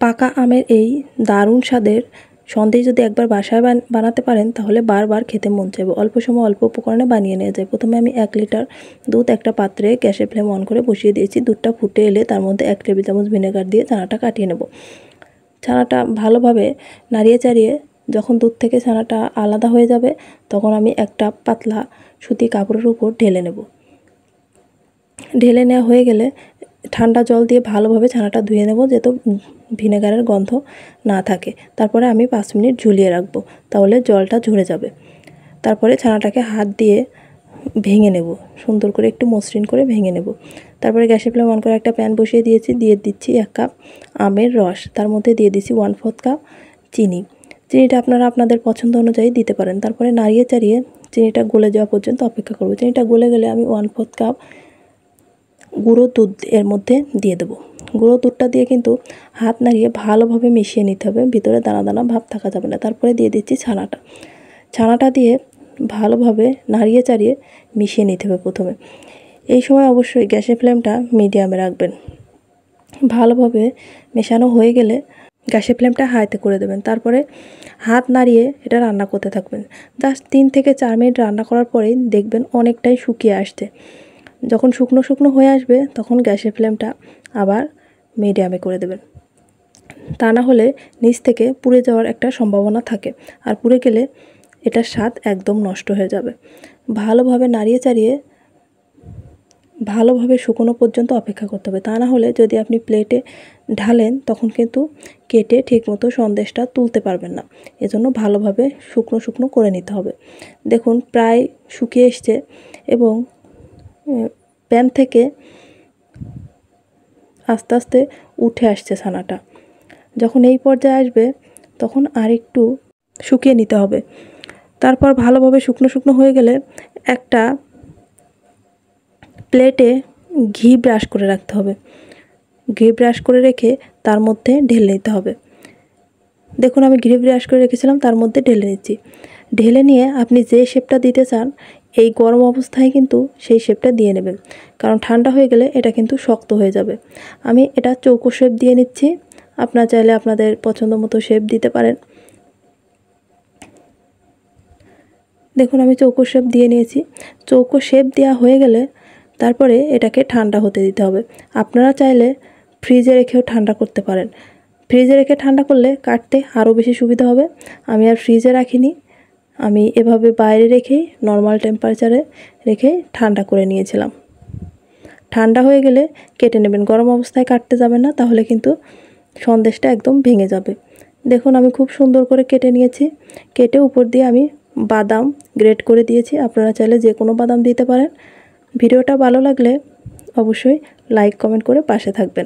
পাকা আমের এই দারুণ স্বাদের সন্দেশ যদি একবার বাসায় বানাতে পারেন তাহলে বারবার খেতে মন চাইবে। অল্প সময় অল্প উপকরণে বানিয়ে নেওয়া যায়। প্রথমে আমি 1 লিটার দুধ একটা পাত্রে গ্যাসের ফ্লেম অন করে বসিয়ে দিয়েছি। দুধটা ফুটে এলে তার মধ্যে 1 টেবিল চামচ ভিনেগার দিয়ে ছানাটা কাটিয়ে নেব। ছানাটা ভালোভাবে নাড়িয়ে চাড়িয়ে যখন দুধ থেকে ছানাটা আলাদা হয়ে যাবে তখন আমি একটা পাতলা সুতি কাপড়ের উপর ঢেলে নেব। ঢেলে নেওয়া হয়ে গেলে ঠান্ডা জল দিয়ে ভালোভাবে ছানাটা ধুয়ে নেব যাতে ভিনেগারের গন্ধ না থাকে। তারপরে আমি 5 মিনিট ঝুলিয়ে রাখবো, তাহলে জলটা ঝরে যাবে। তারপরে ছানাটাকে হাত দিয়ে ভেঙে নেব, সুন্দর করে একটু মসৃণ করে ভেঙে নেব। তারপরে গ্যাসের ফ্লেম অন করে একটা প্যান বসিয়ে দিয়েছি। দিয়ে দিচ্ছি 1 কাপ আমের রস, তার মধ্যে দিয়ে দিচ্ছি 1/4 কাপ চিনি। চিনিটা আপনারা আপনাদের পছন্দ অনুযায়ী দিতে পারেন। তারপরে নাড়িয়ে চাড়িয়ে চিনিটা গলে যাওয়া পর্যন্ত অপেক্ষা করব। চিনিটা গলে গেলে আমি 1/4 কাপ গুঁড়ো দুধ এর মধ্যে দিয়ে দেবো। গুঁড়ো দুধটা দিয়ে কিন্তু হাত নাড়িয়ে ভালোভাবে মিশিয়ে নিতে হবে, ভিতরে দানা দানা ভাব থাকা যাবে না। তারপরে দিয়ে দিচ্ছি ছানাটা দিয়ে ভালোভাবে নাড়িয়ে চাড়িয়ে মিশিয়ে নিতে হবে প্রথমে। এই সময় অবশ্যই গ্যাসের ফ্লেমটা মিডিয়ামে রাখবেন। ভালোভাবে মেশানো হয়ে গেলে গ্যাসের ফ্লেমটা হাইতে করে দেবেন। তারপরে হাত নাড়িয়ে এটা রান্না করতে থাকবেন। জাস্ট 3 থেকে 4 মিনিট রান্না করার পরেই দেখবেন অনেকটাই শুকিয়ে আসছে। যখন শুকনো শুকনো হয়ে আসবে তখন গ্যাসের ফ্লেমটা আবার মিডিয়ামে করে দেবেন। তা না হলে নিচ থেকে পুড়ে যাওয়ার একটা সম্ভাবনা থাকে, আর পুড়ে গেলে এটার স্বাদ একদম নষ্ট হয়ে যাবে। ভালোভাবে নাড়িয়ে চাড়িয়ে ভালোভাবে শুকনো পর্যন্ত অপেক্ষা করতে হবে। তা না হলে যদি আপনি প্লেটে ঢালেন তখন কিন্তু কেটে ঠিকমতো সন্দেশটা তুলতে পারবেন না। এজন্য ভালোভাবে শুকনো শুকনো করে নিতে হবে। দেখুন প্রায় শুকিয়ে এসছে এবং প্যান থেকে আস্তে আস্তে উঠে আসছে ছানাটা। যখন এই পর্যায়ে আসবে তখন আর একটু শুকিয়ে নিতে হবে। তারপর ভালোভাবে শুকনো শুকনো হয়ে গেলে একটা প্লেটে ঘি ব্রাশ করে রাখতে হবে। ঘি ব্রাশ করে রেখে তার মধ্যে ঢেলে নিতে হবে। দেখুন আমি ঘি ব্রাশ করে রেখেছিলাম, তার মধ্যে ঢেলে নিচ্ছি। ঢেলে নিয়ে আপনি যে শেপটা দিতে চান এই গরম অবস্থায় কিন্তু সেই শেপটা দিয়ে নেবেন, কারণ ঠান্ডা হয়ে গেলে এটা কিন্তু শক্ত হয়ে যাবে। আমি এটা চৌকো শেপ দিয়ে নিচ্ছি। আপনারা চাইলে আপনাদের পছন্দ মতো শেপ দিতে পারেন। দেখুন আমি চৌকো শেপ দিয়ে নিয়েছি। চৌকো শেপ দেওয়া হয়ে গেলে তারপরে এটাকে ঠান্ডা হতে দিতে হবে। আপনারা চাইলে ফ্রিজে রেখেও ঠান্ডা করতে পারেন। ফ্রিজে রেখে ঠান্ডা করলে কাটতে আরও বেশি সুবিধা হবে। আমি আর ফ্রিজে রাখিনি, আমি এভাবে বাইরে রেখেই নর্মাল টেম্পারেচারে রেখে ঠান্ডা করে নিয়েছিলাম। ঠান্ডা হয়ে গেলে কেটে নেবেন, গরম অবস্থায় কাটতে যাবেন না, তাহলে কিন্তু সন্দেশটা একদম ভেঙে যাবে। দেখুন আমি খুব সুন্দর করে কেটে নিয়েছি। কেটে উপর দিয়ে আমি বাদাম গ্রেট করে দিয়েছি। আপনারা চাইলে যে কোনো বাদাম দিতে পারেন। ভিডিওটা ভালো লাগলে অবশ্যই লাইক কমেন্ট করে পাশে থাকবেন।